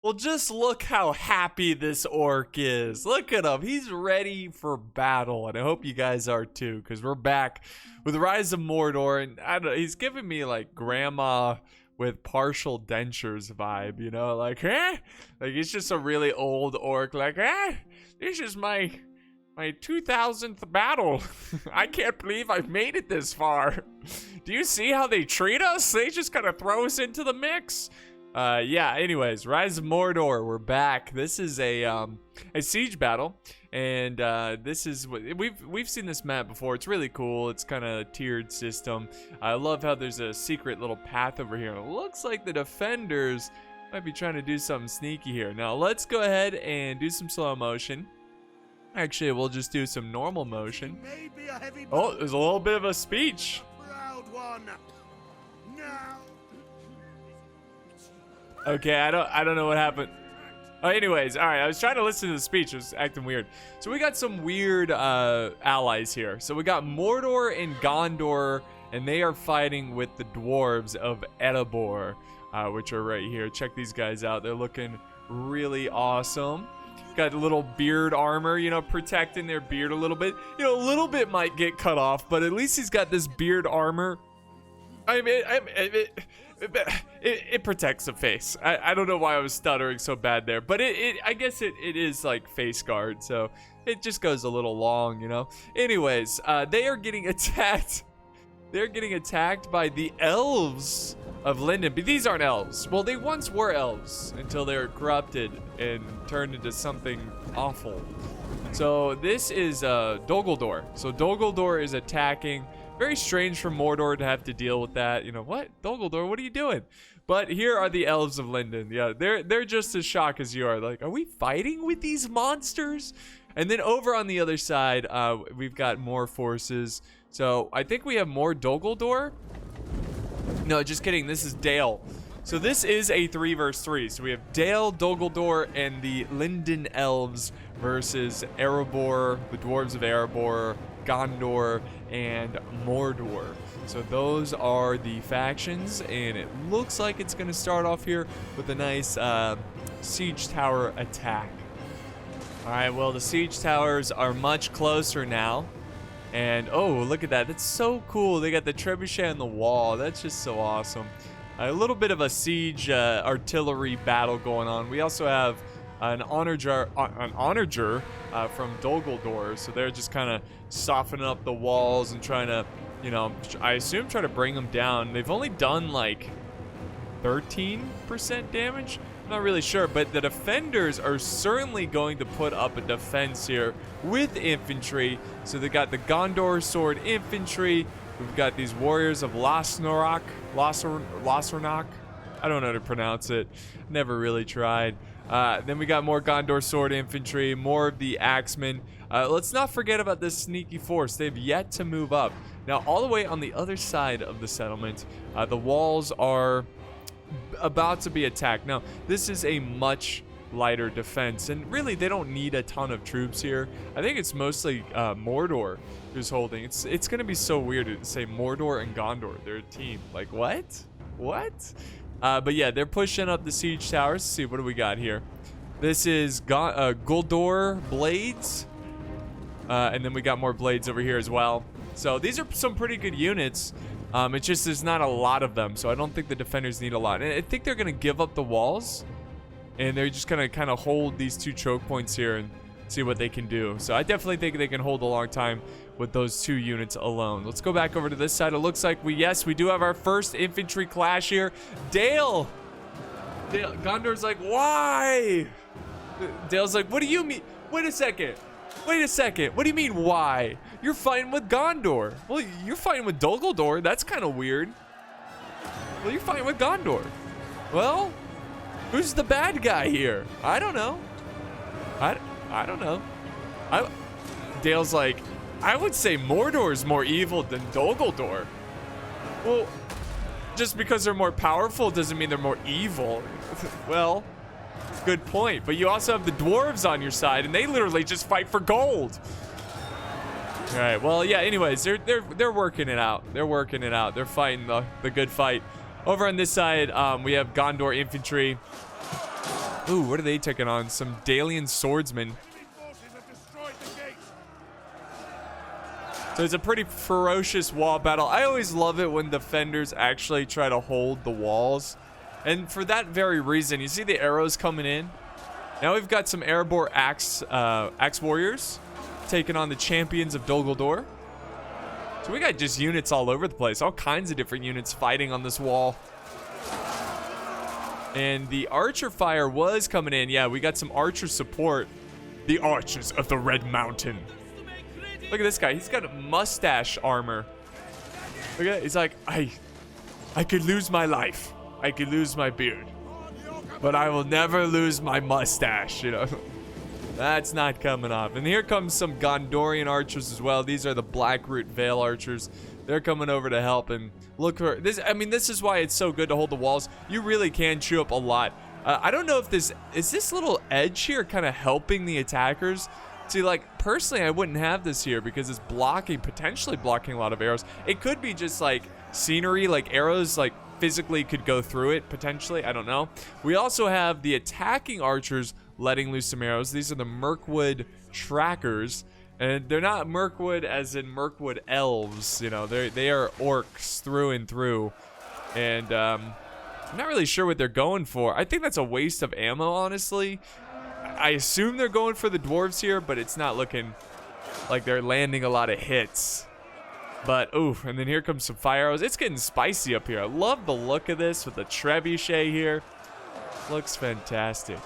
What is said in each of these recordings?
Well, just look how happy this orc is. Look at him. He's ready for battle, and I hope you guys are too, because we're back with Rise of Mordor, and I don't know, he's giving me like grandma with partial dentures vibe, you know, like, eh? Like he's just a really old orc, like, eh? This is my 2000th battle. I can't believe I've made it this far. Do you see how they treat us? They just kind of throw us into the mix. Yeah, anyways, Rise of Mordor, we're back. This is a siege battle, and this is what we've seen this map before. It's really cool. It's kind of a tiered system. I love how there's a secret little path over here. It looks like the defenders might be trying to do something sneaky here. Now, let's go ahead and do some slow motion. Actually, we'll just do some normal motion. Oh, there's a little bit of a speech. Proud one. Now. Okay, I don't know what happened. Oh, anyways, all right. I was trying to listen to the speech. It was acting weird. So we got some weird allies here. So we got Mordor and Gondor, and they are fighting with the Dwarves of Edibor, which are right here. Check these guys out. They're looking really awesome. Got a little beard armor, you know, protecting their beard a little bit. You know, a little bit might get cut off, but at least he's got this beard armor. I mean, it protects the face. I don't know why I was stuttering so bad there, but I guess it is like face guard, so it just goes a little long, you know. Anyways, they are getting attacked. They're getting attacked by the Elves of Lindon, but these aren't elves. Well, they once were elves until they were corrupted and turned into something awful. So this is Dol Guldur. So Dol Guldur is attacking. Very strange for Mordor to have to deal with that. You know what? Dol Guldur, what are you doing? But here are the Elves of Lindon. Yeah, they're just as shocked as you are. Like, are we fighting with these monsters? And then over on the other side, we've got more forces. So I think we have more Dol Guldur. No, just kidding. This is Dale. So this is a 3 versus 3. So we have Dale, Dol Guldur, and the Lindon Elves versus Erebor, the Dwarves of Erebor, Gondor, and Mordor. So those are the factions, and it looks like it's going to start off here with a nice siege tower attack. All right, well, the siege towers are much closer now. And, oh, look at that. That's so cool. They got the trebuchet on the wall. That's just so awesome. A little bit of a siege artillery battle going on. We also have an onager from Dol Guldur. So they're just kind of softening up the walls and trying to, you know, I assume try to bring them down. They've only done like 13% damage. I'm not really sure, but the defenders are certainly going to put up a defense here with infantry. So they got the Gondor sword infantry. We've got these warriors of Lasnorok. I don't know how to pronounce it. Never really tried. Then we got more Gondor sword infantry, more of the axemen. Let's not forget about this sneaky force. They've yet to move up. Now, all the way on the other side of the settlement, the walls are about to be attacked. Now, this is a much lighter defense, and really they don't need a ton of troops here. I think it's mostly Mordor who's holding. It's gonna be so weird to say Mordor and Gondor, they're a team. Like, what? But yeah, they're pushing up the siege towers. Let's see, what do we got here? This is Guldur blades, and then we got more blades over here as well. So these are some pretty good units. It's just there's not a lot of them, so I don't think the defenders need a lot. And I think they're gonna give up the walls, and they're just gonna kind of hold these 2 choke points here and see what they can do. So I definitely think they can hold a long time with those 2 units alone. Let's go back over to this side. It looks like we do have our first infantry clash here. Dale, Gondor's like, why? Dale's like, what do you mean? Wait a second. What do you mean, why? You're fighting with Gondor. Well, you're fighting with Dol Guldur. That's kind of weird. Well, you're fighting with Gondor. Well, who's the bad guy here? I don't know. I don't know. Dale's like, I would say Mordor is more evil than Dol Guldur. Well, just because they're more powerful doesn't mean they're more evil. Well, good point. But you also have the dwarves on your side, and they literally just fight for gold. All right. Well, yeah. Anyways, they're working it out. They're fighting the good fight. Over on this side, we have Gondor infantry. Ooh, what are they taking on? Some Dalian swordsmen. Enemy forces have destroyed the gate. So it's a pretty ferocious wall battle. I always love it when defenders actually try to hold the walls. And for that very reason, you see the arrows coming in? Now we've got some Erebor axe warriors taking on the champions of Dol Guldur. So we got just units all over the place. All kinds of different units fighting on this wall. And the archer fire was coming in. Yeah, we got some archer support. The archers of the Red Mountain. Look at this guy. He's got a mustache armor. Look at it. He's like, I could lose my life. I could lose my beard. But I will never lose my mustache, you know. That's not coming off. And here comes some Gondorian archers as well. These are the Blackroot Vale archers. They're coming over to help and look for this. I mean, this is why it's so good to hold the walls. You really can chew up a lot. I don't know if this little edge here kind of helping the attackers. See, like, personally, I wouldn't have this here because it's potentially blocking a lot of arrows. It could be just like scenery, like arrows, like physically could go through it potentially. I don't know. We also have the attacking archers letting loose some arrows. These are the Mirkwood Trackers, and they're not Mirkwood as in Mirkwood elves. You know, they are orcs through and through, and I'm not really sure what they're going for. I think that's a waste of ammo, honestly. I assume they're going for the dwarves here, but it's not looking like they're landing a lot of hits. But, oof, and then here comes some fire arrows. It's getting spicy up here. I love the look of this with the trebuchet here. Looks fantastic.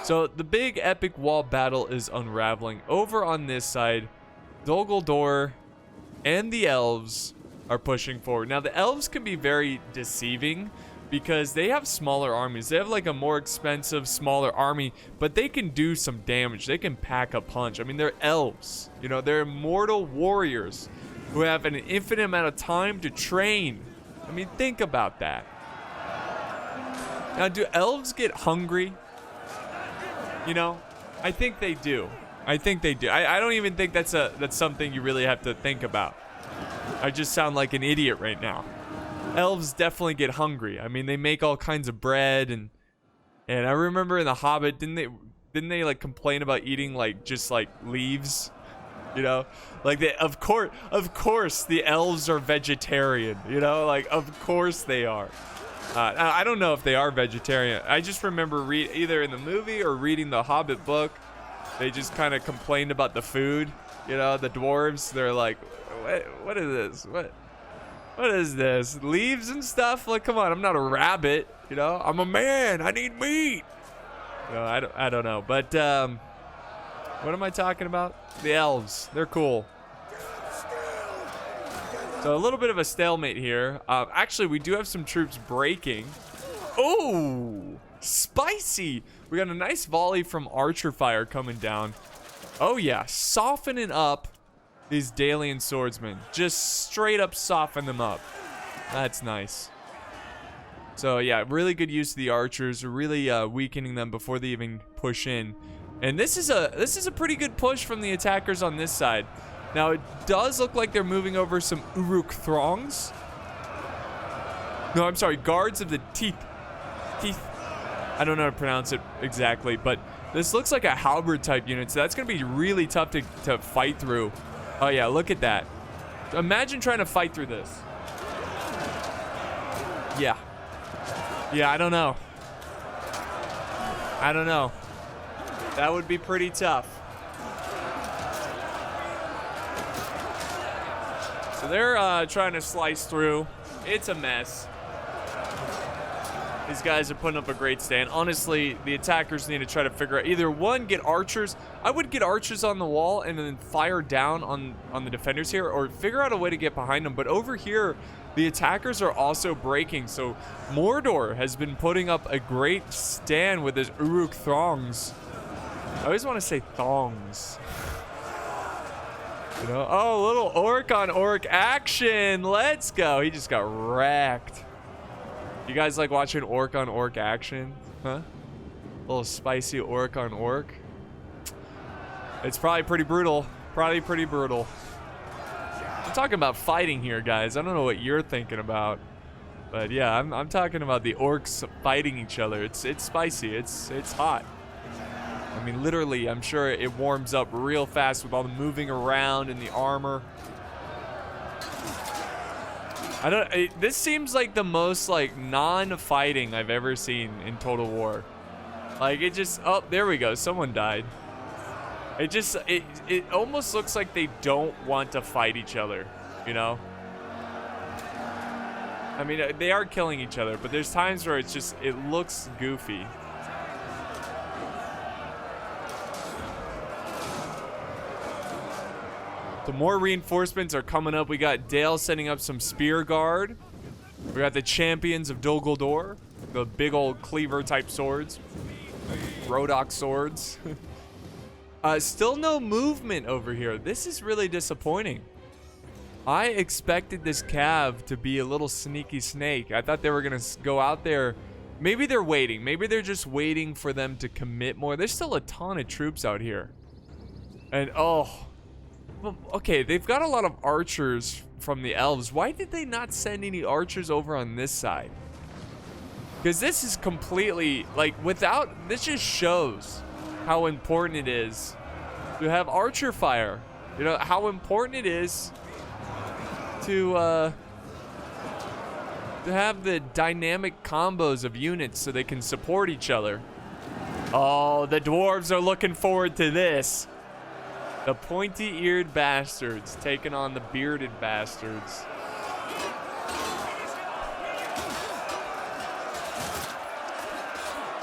So, the big epic wall battle is unraveling. Over on this side, Dol Guldur and the elves are pushing forward. Now, the elves can be very deceiving because they have smaller armies. They have like a more expensive, smaller army, but they can do some damage. They can pack a punch. I mean, they're elves. You know, they're immortal warriors who have an infinite amount of time to train. I mean, think about that. Now, do elves get hungry? You know, I think they do. I think they do. I don't even think that's something you really have to think about. I just sound like an idiot right now. Elves definitely get hungry. I mean, they make all kinds of bread and I remember in The Hobbit, didn't they like complain about eating like just like leaves? You know, like of course the elves are vegetarian, you know, like of course they are. I don't know if they are vegetarian. I just remember either in the movie or reading the Hobbit book, they just kind of complained about the food. You know, the dwarves, they're like, what is this? What is this? Leaves and stuff? Like, come on, I'm not a rabbit. You know, I'm a man. I need meat. You know, I don't know. But what am I talking about? The elves. They're cool. So a little bit of a stalemate here. Actually, we do have some troops breaking. Oh, spicy. We got a nice volley from archer fire coming down. Oh, yeah. Softening up these Dalian swordsmen. Just straight up soften them up. That's nice. So, yeah, really good use of the archers. Really weakening them before they even push in. And this is a pretty good push from the attackers on this side. Now, it does look like they're moving over some Uruk throngs. No, I'm sorry, guards of the teeth. I don't know how to pronounce it exactly, but this looks like a halberd type unit, so that's going to be really tough to fight through. Oh, yeah, look at that. Imagine trying to fight through this. Yeah. Yeah, I don't know. That would be pretty tough. So they're trying to slice through. It's a mess. These guys are putting up a great stand. Honestly, the attackers need to try to figure out either one, get archers. I would get archers on the wall and then fire down on the defenders here, or figure out a way to get behind them. But over here, the attackers are also breaking. So Mordor has been putting up a great stand with his Uruk throngs. I always want to say thongs. You know? Oh, little orc on orc action. Let's go. He just got wrecked. You guys like watching orc on orc action? Huh? A little spicy orc on orc. It's probably pretty brutal. I'm talking about fighting here, guys. I don't know what you're thinking about. But yeah, I'm talking about the orcs fighting each other. It's spicy. It's hot. I mean, literally, I'm sure it warms up real fast with all the moving around and the armor. This seems like the most like non-fighting I've ever seen in Total War. Like it just, oh, there we go. Someone died. It almost looks like they don't want to fight each other, you know? I mean, they are killing each other, but there's times where it's just, it looks goofy. So more reinforcements are coming up. We got Dale setting up some spear guard. We got the champions of Dol Guldur, the big old cleaver type swords, Rodok swords. Still no movement over here. This is really disappointing. I expected this cav to be a little sneaky snake. I thought they were gonna go out there. Maybe they're waiting. Maybe they're just waiting for them to commit more. There's still a ton of troops out here. And oh, well, okay, they've got a lot of archers from the elves. Why did they not send any archers over on this side? Because this is completely, like, without, this just shows how important it is to have archer fire. You know, how important it is to have the dynamic combos of units so they can support each other. Oh, the dwarves are looking forward to this. The pointy-eared bastards taking on the bearded bastards.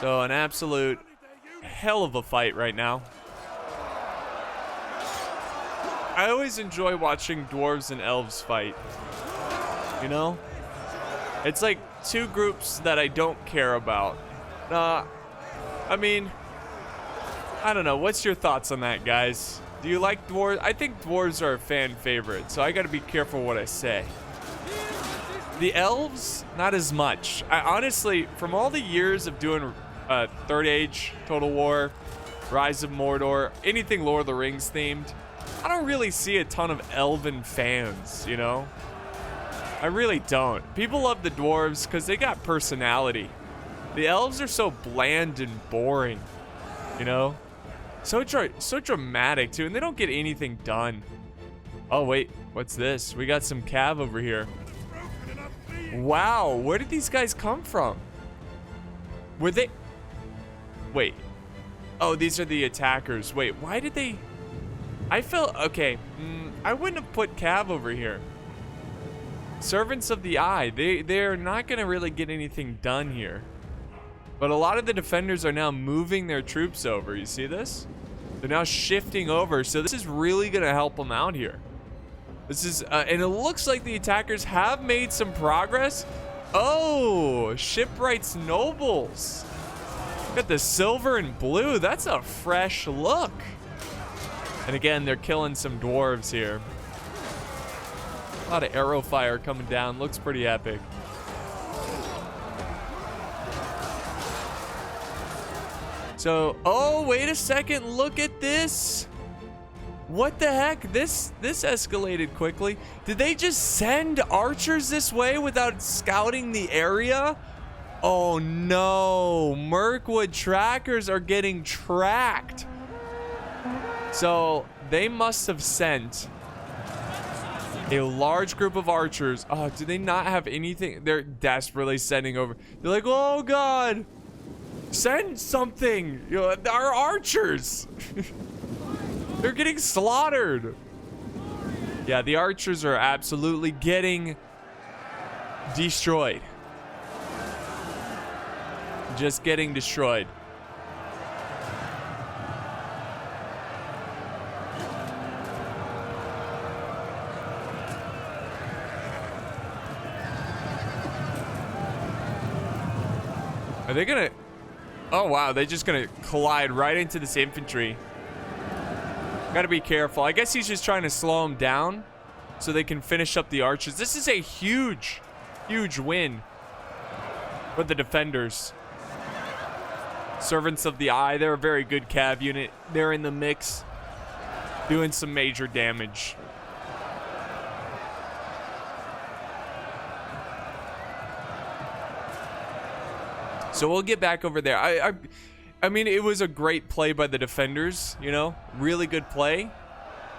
So an absolute hell of a fight right now. I always enjoy watching dwarves and elves fight. You know? It's like two groups that I don't care about. I mean, I don't know. What's your thoughts on that, guys? Do you like dwarves? I think dwarves are a fan favorite, so I gotta be careful what I say. The elves, not as much. I honestly, from all the years of doing Third Age, Total War, Rise of Mordor, anything Lord of the Rings themed, I don't really see a ton of elven fans, you know? I really don't. People love the dwarves because they got personality. The elves are so bland and boring, you know? So dramatic too, and they don't get anything done. Oh wait, what's this? We got some cav over here. Wow, where did these guys come from? Were they... Wait. Oh, these are the attackers. Wait, why did they... I felt... Okay, I wouldn't have put cav over here. Servants of the Eye. They're not going to really get anything done here. But a lot of the defenders are now moving their troops over. You see this? They're now shifting over. So this is really going to help them out here. This is, and it looks like the attackers have made some progress. Oh, Shipwright's Nobles. Got the silver and blue. That's a fresh look. And again, they're killing some dwarves here. A lot of arrow fire coming down. Looks pretty epic. So, oh, wait a second. Look at this. What the heck? This escalated quickly. Did they just send archers this way without scouting the area? Oh no. Mirkwood Trackers are getting tracked. So, they must have sent a large group of archers. Oh, do they not have anything? They're desperately sending over. They're like, oh god. Send something. You know, our archers. They're getting slaughtered. Yeah, the archers are absolutely getting destroyed. Just getting destroyed. Are they gonna... Oh wow, they're just gonna collide right into this infantry. Gotta be careful. I guess he's just trying to slow them down so they can finish up the archers. This is a huge, huge win for the defenders. Servants of the Eye, they're a very good cav unit. They're in the mix, doing some major damage. So we'll get back over there. I mean, it was a great play by the defenders, you know, really good play.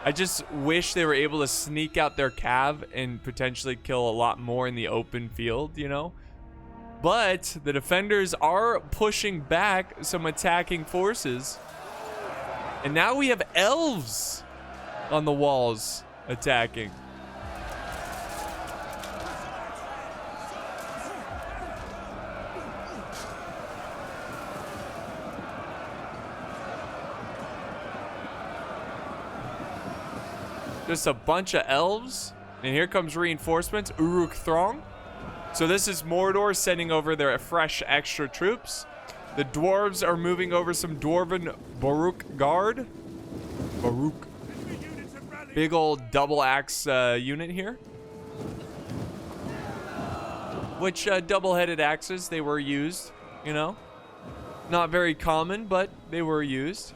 I just wish they were able to sneak out their cav and potentially kill a lot more in the open field, you know. But the defenders are pushing back some attacking forces. And now we have elves on the walls attacking. Just a bunch of elves. And here comes reinforcements. Uruk Throng. So this is Mordor sending over their fresh extra troops. The dwarves are moving over some Dwarven Baruch Guard. Baruch. Big old double axe unit here. Which double-headed axes, they were used, you know. Not very common, but they were used.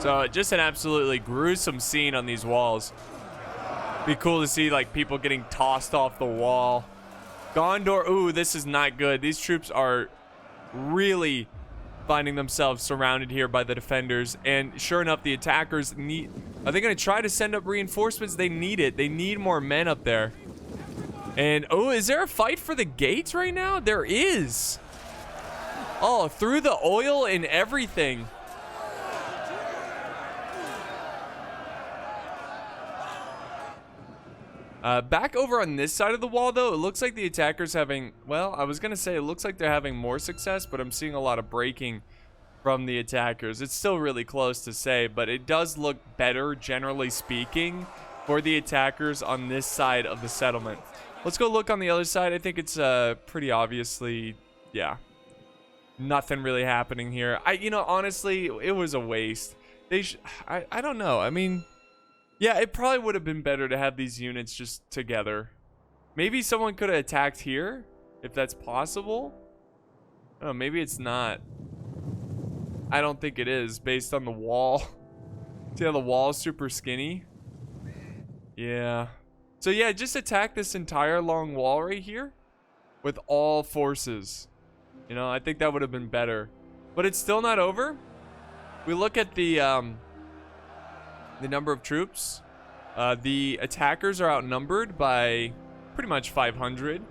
So just an absolutely gruesome scene on these walls. Be cool to see like people getting tossed off the wall. Gondor, ooh, this is not good. These troops are really finding themselves surrounded here by the defenders. And sure enough, the attackers need... Are they going to try to send up reinforcements? They need it. They need more men up there. And, oh, is there a fight for the gates right now? There is. Oh, through the oil and everything. Back over on this side of the wall, though, it looks like the attackers having... Well, I was going to say it looks like they're having more success, but I'm seeing a lot of breaking from the attackers. It's still really close to say, but it does look better, generally speaking, for the attackers on this side of the settlement. Let's go look on the other side. I think it's pretty obviously, yeah, nothing really happening here. You know, honestly, it was a waste. I don't know. I mean... Yeah, it probably would have been better to have these units just together. Maybe someone could have attacked here, if that's possible. Oh, maybe it's not. I don't think it is, based on the wall. See how the wall is super skinny? Yeah. So yeah, just attack this entire long wall right here with all forces. You know, I think that would have been better. But it's still not over. We look at the number of troops. The attackers are outnumbered by pretty much 500.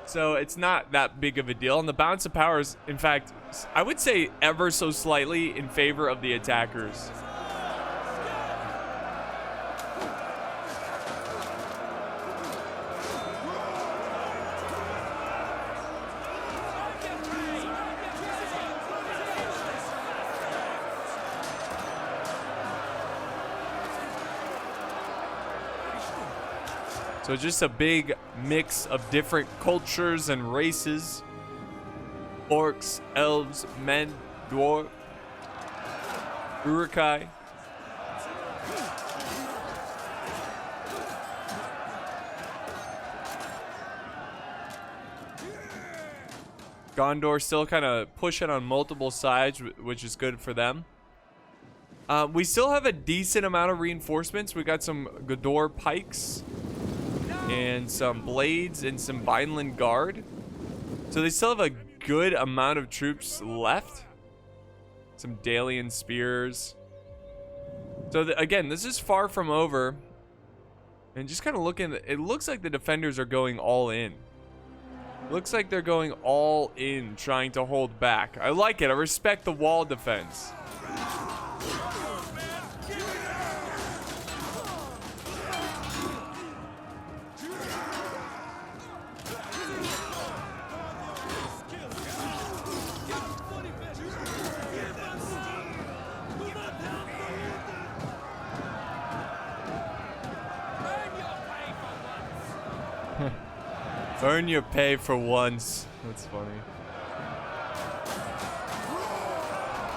So it's not that big of a deal. And the balance of power is, in fact, I would say ever so slightly in favor of the attackers. So just a big mix of different cultures and races. Orcs, elves, men, dwarf, Urukai. Gondor still kind of pushing on multiple sides, which is good for them. We still have a decent amount of reinforcements. We got some Gondor pikes. And some blades and some Vineland guard. So they still have a good amount of troops left. Some Dalian spears. So again, this is far from over. And just kind of looking, it looks like the defenders are going all in. Looks like they're going all in, trying to hold back. I like it. I respect the wall defense. Earn your pay for once. That's funny.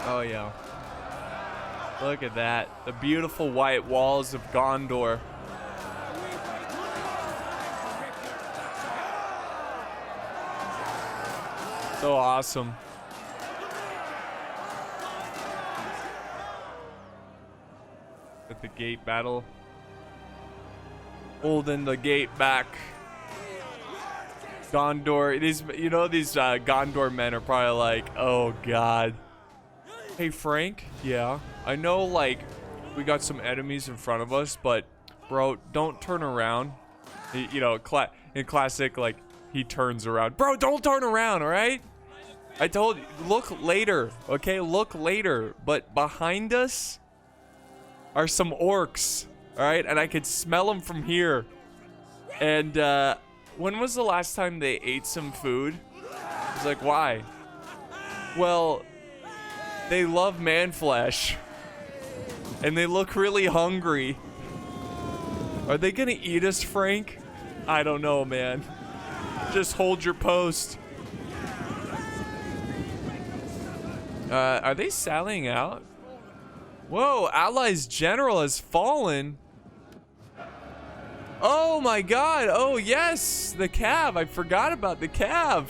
Oh, yeah. Look at that. The beautiful white walls of Gondor. So awesome. with the gate battle. Holding the gate back. Gondor, these Gondor men are probably like, oh god. Hey Frank, yeah, I know like we got some enemies in front of us, but bro, don't turn around. You know, in classic, like, he turns around. Bro, don't turn around, all right? I told you, look later, okay? Look later. But behind us are some orcs, all right? And I could smell them from here. And when was the last time they ate some food? I was like, why? Well, they love man flesh. And they look really hungry. Are they gonna eat us, Frank? I don't know, man. Just hold your post. Are they sallying out? Whoa, Allies General has fallen. Oh my god. Oh yes, the Cav. I forgot about the Cav.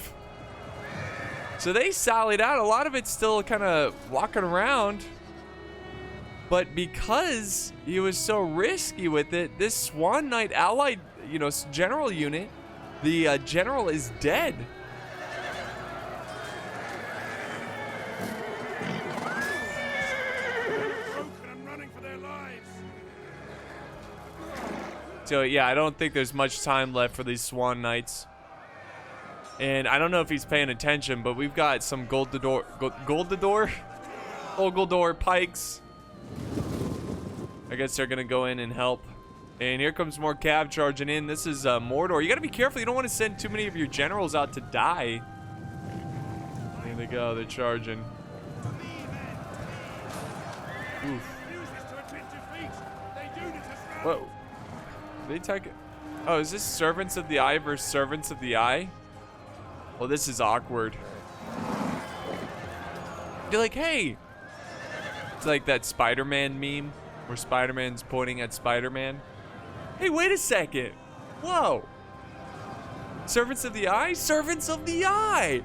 So they sallied out. A lot of it's still kind of walking around. But because he was so risky with it, this Swan Knight allied, you know, general unit, the general is dead. Broken and running for their lives. So yeah, I don't think there's much time left for these Swan Knights. And I don't know if he's paying attention, but we've got some Goldador pikes. I guess they're gonna go in and help. And here comes more Cav charging in. This is Mordor. You gotta be careful. You don't want to send too many of your generals out to die. There they go. They're charging. Oof. Whoa. They take it. Oh, is this Servants of the Eye versus Servants of the Eye? Well, this is awkward. You're like, hey. It's like that Spider-Man meme where Spider-Man's pointing at Spider-Man. Hey, wait a second. Whoa. Servants of the Eye? Servants of the Eye.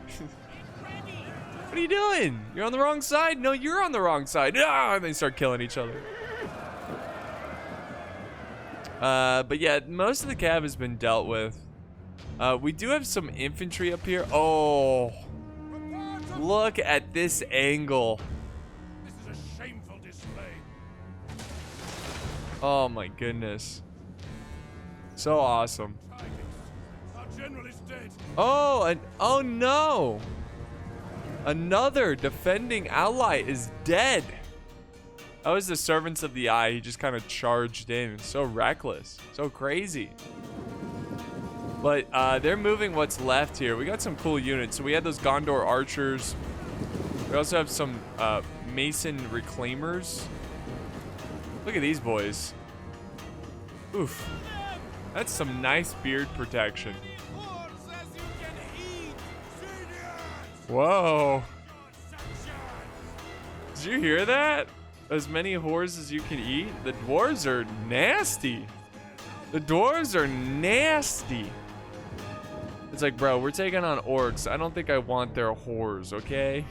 What are you doing? You're on the wrong side? No, you're on the wrong side. Ah, and they start killing each other. But yeah, most of the Cav has been dealt with. We do have some infantry up here. Oh. Look at this angle. This is a shameful display. Oh my goodness. So awesome. Our general is dead. Oh, and oh no. Another defending ally is dead. That was the Servants of the Eye. He just kind of charged in. So reckless. So crazy. But they're moving what's left here. We got some cool units. So we had those Gondor archers. We also have some Mason reclaimers. Look at these boys. Oof. That's some nice beard protection. Whoa. Did you hear that? As many whores as you can eat? The dwarves are nasty. The dwarves are nasty. It's like, bro, we're taking on orcs. I don't think I want their whores, okay?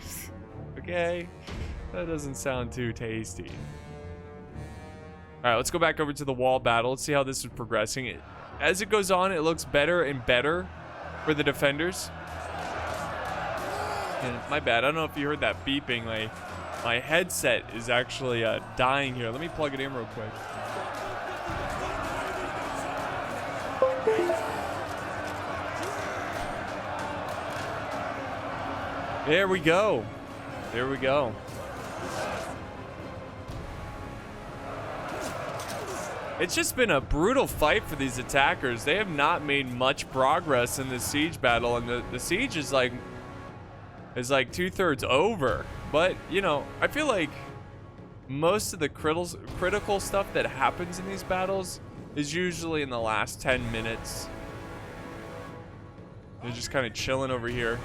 Okay? That doesn't sound too tasty. Alright, let's go back over to the wall battle. Let's see how this is progressing. As it goes on, it looks better and better for the defenders. And my bad, I don't know if you heard that beeping. My headset is actually dying here. Let me plug it in real quick. There we go. There we go. It's just been a brutal fight for these attackers. They have not made much progress in this siege battle, and the siege is like 2/3 over. But, you know, I feel like most of the critical stuff that happens in these battles is usually in the last 10 minutes. They're just kind of chilling over here.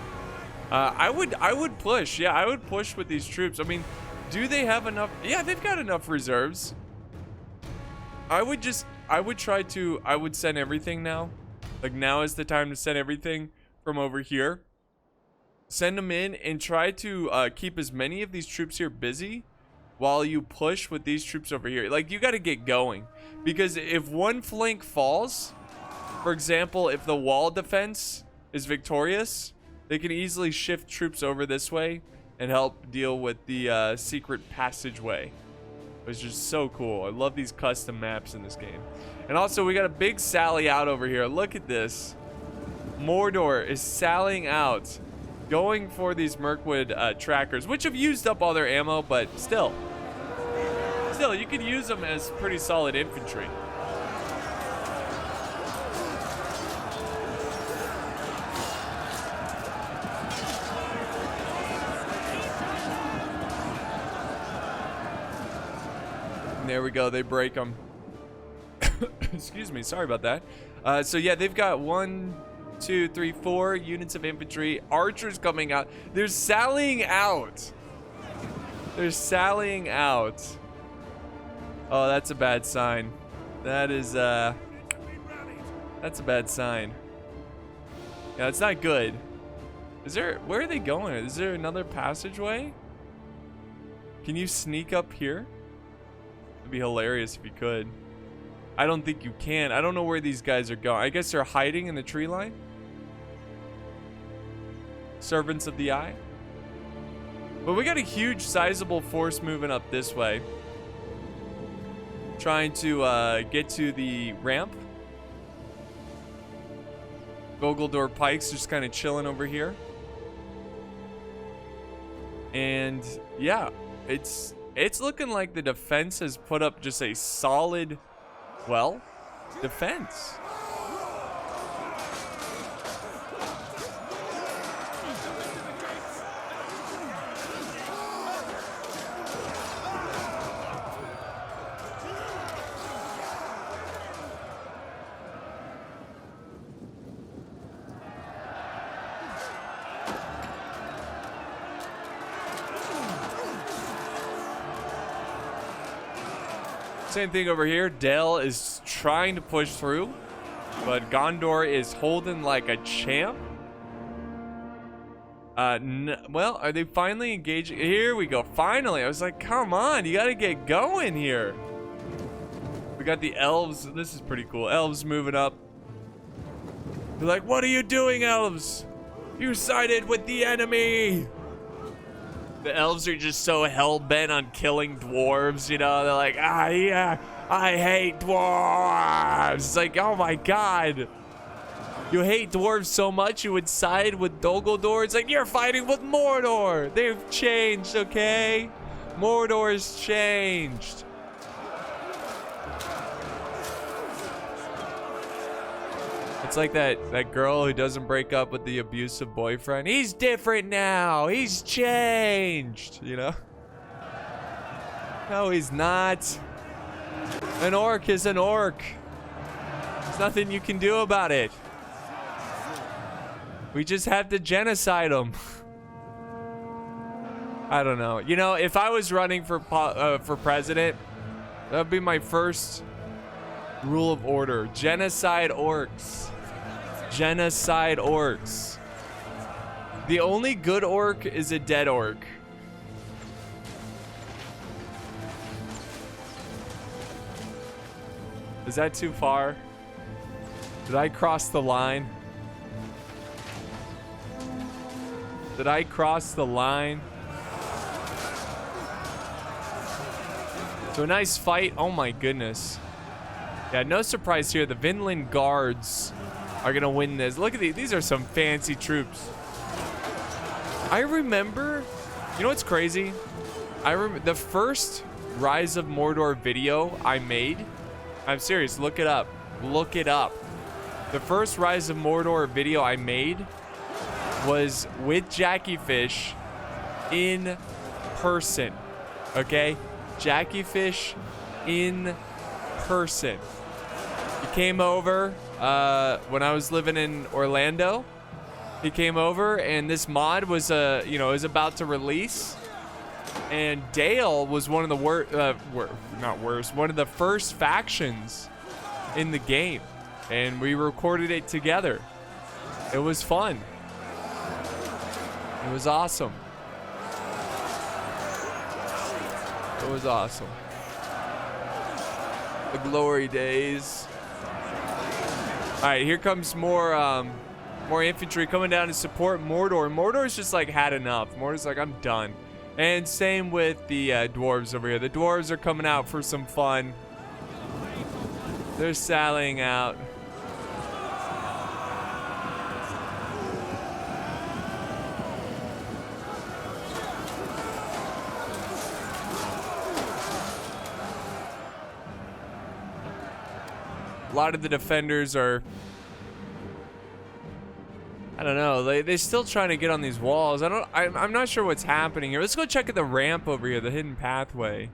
I would push. Yeah, I would push with these troops. I mean, do they have enough? Yeah, they've got enough reserves. I would send everything now. Like, now is the time to send everything from over here. Send them in and try to keep as many of these troops here busy while you push with these troops over here. Like, you got to get going, because if one flank falls, for example, if the wall defense is victorious, they can easily shift troops over this way and help deal with the secret passageway, which is so cool. I love these custom maps in this game. And also, we got a big sally out over here. Look at this. Mordor is sallying out, going for these Mirkwood Trackers, which have used up all their ammo, but still, you could use them as pretty solid infantry. And there we go. They break them. Excuse me. Sorry about that. So yeah, they've got 1, 2, 3, 4 units of infantry. Archers coming out. They're sallying out. They're sallying out. Oh, that's a bad sign. That is, that's a bad sign. Yeah, it's not good. Where are they going? Is there another passageway? Can you sneak up here? It'd be hilarious if you could. I don't think you can. I don't know where these guys are going. I guess they're hiding in the tree line. Servants of the Eye. But we got a huge sizable force moving up this way, trying to get to the ramp. Gogeldor Pikes just kind of chilling over here. And yeah, it's looking like the defense has put up just a solid, well, defense. Same thing over here. Dale is trying to push through, but Gondor is holding like a champ. Well, are they finally engaging? Here we go. Finally. I was like, come on, you gotta get going here. We got the elves. This is pretty cool. Elves moving up. They're like, what are you doing, elves? You sided with the enemy. The elves are just so hell-bent on killing dwarves, you know? They're like, yeah, I hate dwarves. It's like, oh my god. You hate dwarves so much you would side with Gogeldor? It's like, you're fighting with Mordor. They've changed, okay? Mordor's changed. It's like that girl who doesn't break up with the abusive boyfriend. He's different now. He's changed, you know? No, he's not. An orc is an orc. There's nothing you can do about it. We just have to genocide him. I don't know. You know, if I was running for president, that would be my first rule of order. Genocide orcs. Genocide orcs. The only good orc is a dead orc. Is that too far? Did I cross the line? Did I cross the line? So a nice fight. Oh my goodness. Yeah, no surprise here. The Vinland Guards are gonna win this. Look at these. These are some fancy troops. I remember, you know what's crazy? I remember the first Rise of Mordor video I made. I'm serious, look it up. Look it up. The first Rise of Mordor video I made was with Jackie Fish in person. Okay? Jackie Fish in person. He came over when I was living in Orlando. He came over and this mod was was about to release, and Dale was one of the one of the first factions in the game, and we recorded it together. It was fun. It was awesome. It was awesome. The glory days. All right, here comes more infantry coming down to support Mordor. Mordor's just like had enough. Mordor's like, I'm done. And same with the dwarves over here. The dwarves are coming out for some fun. They're sallying out. A lot of the defenders are, I don't know, they're still trying to get on these walls. I'm not sure what's happening here. Let's go check at the ramp over here, the hidden pathway.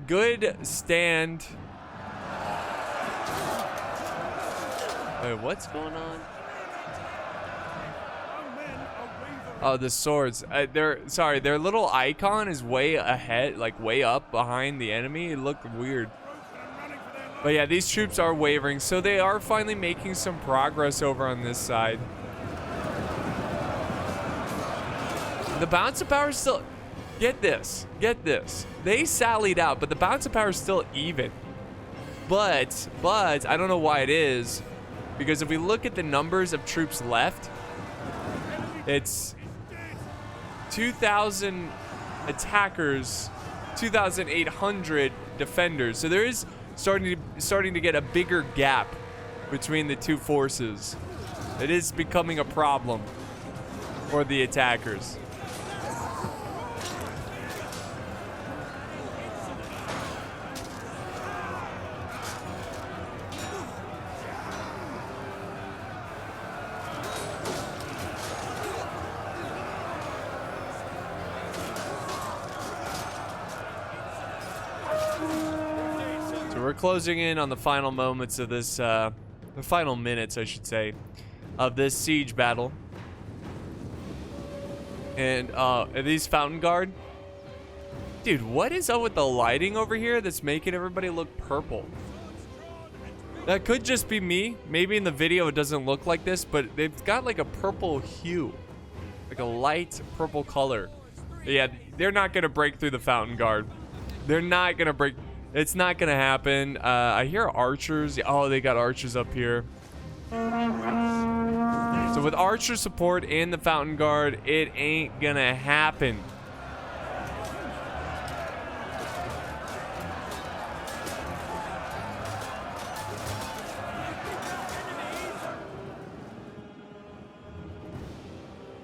Good stand. Wait, what's going on? Oh, the swords. Their little icon is way ahead, like way up behind the enemy. It looked weird. But yeah, these troops are wavering, so they are finally making some progress over on this side. The balance of power is still... Get this. They sallied out, but the balance of power is still even. But, I don't know why it is. Because if we look at the numbers of troops left, it's 2,000 attackers, 2,800 defenders. So there is starting to get a bigger gap between the two forces. It is becoming a problem for the attackers. We're closing in on the final moments of this, the final minutes, I should say, of this siege battle. And, are these Fountain Guard? Dude, what is up with the lighting over here that's making everybody look purple? That could just be me. Maybe in the video it doesn't look like this, but they've got like a purple hue. Like a light purple color. Yeah, they're not going to break through the Fountain Guard. They're not going to break... It's not gonna happen. I hear archers. Oh, they got archers up here. So with archer support and the Fountain Guard, it ain't gonna happen.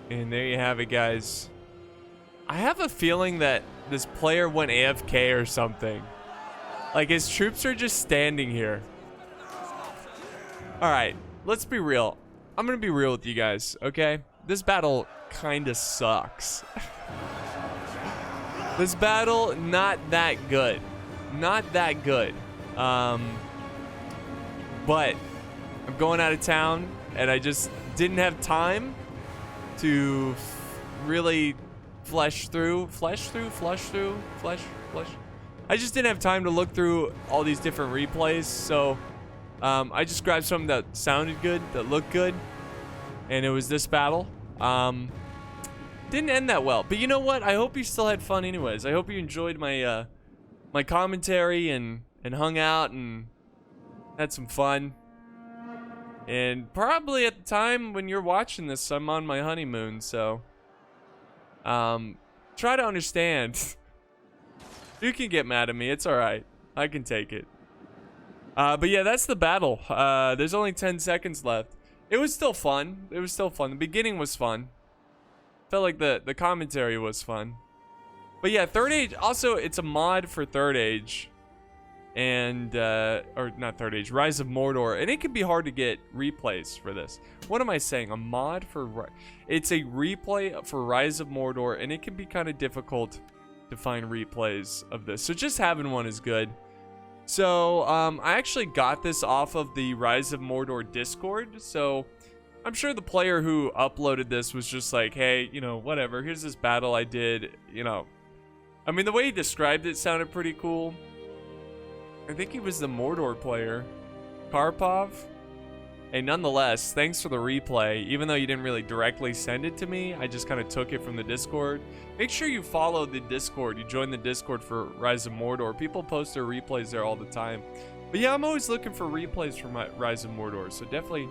And there you have it, guys. I have a feeling that this player went AFK or something. Like, his troops are just standing here. Alright, let's be real. I'm gonna be real with you guys, okay? This battle kinda sucks. This battle, not that good. Not that good. But I'm going out of town, and I just didn't have time to really flesh through. I just didn't have time to look through all these different replays, so I just grabbed something that sounded good, that looked good, and it was this battle. Didn't end that well, but you know what? I hope you still had fun anyways. I hope you enjoyed my my commentary and hung out and had some fun. And probably at the time when you're watching this, I'm on my honeymoon, so try to understand. You can get mad at me. It's all right. I can take it. But yeah, that's the battle. There's only 10 seconds left. It was still fun. The beginning was fun. Felt like the commentary was fun. But yeah, Third Age. Also, it's a mod for Third Age. And, or not Third Age, Rise of Mordor. And it can be hard to get replays for this. What am I saying? A mod for... It's a replay for Rise of Mordor. And it can be kind of difficult to find replays of this, so just having one is good. So I actually got this off of the Rise of Mordor Discord, so I'm sure the player who uploaded this was just like, hey, you know, whatever, here's this battle I did, you know. I mean, the way he described it sounded pretty cool. I think he was the Mordor player, Karpov. Hey, nonetheless, thanks for the replay. Even though you didn't really directly send it to me, I just kind of took it from the Discord. Make sure you follow the Discord. You join the Discord for Rise of Mordor. People post their replays there all the time. But yeah, I'm always looking for replays for my Rise of Mordor. So definitely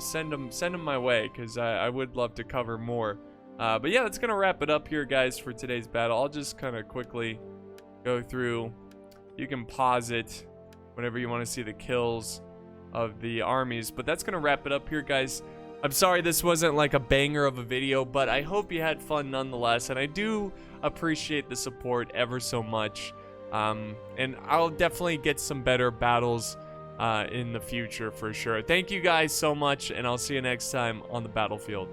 send them my way, because I would love to cover more. But yeah, that's going to wrap it up here, guys, for today's battle. I'll just kind of quickly go through. You can pause it whenever you want to see the kills of the armies, but that's gonna wrap it up here, guys. I'm sorry this wasn't like a banger of a video, but I hope you had fun nonetheless, and I do appreciate the support ever so much. And I'll definitely get some better battles in the future for sure. Thank you guys so much, and I'll see you next time on the battlefield.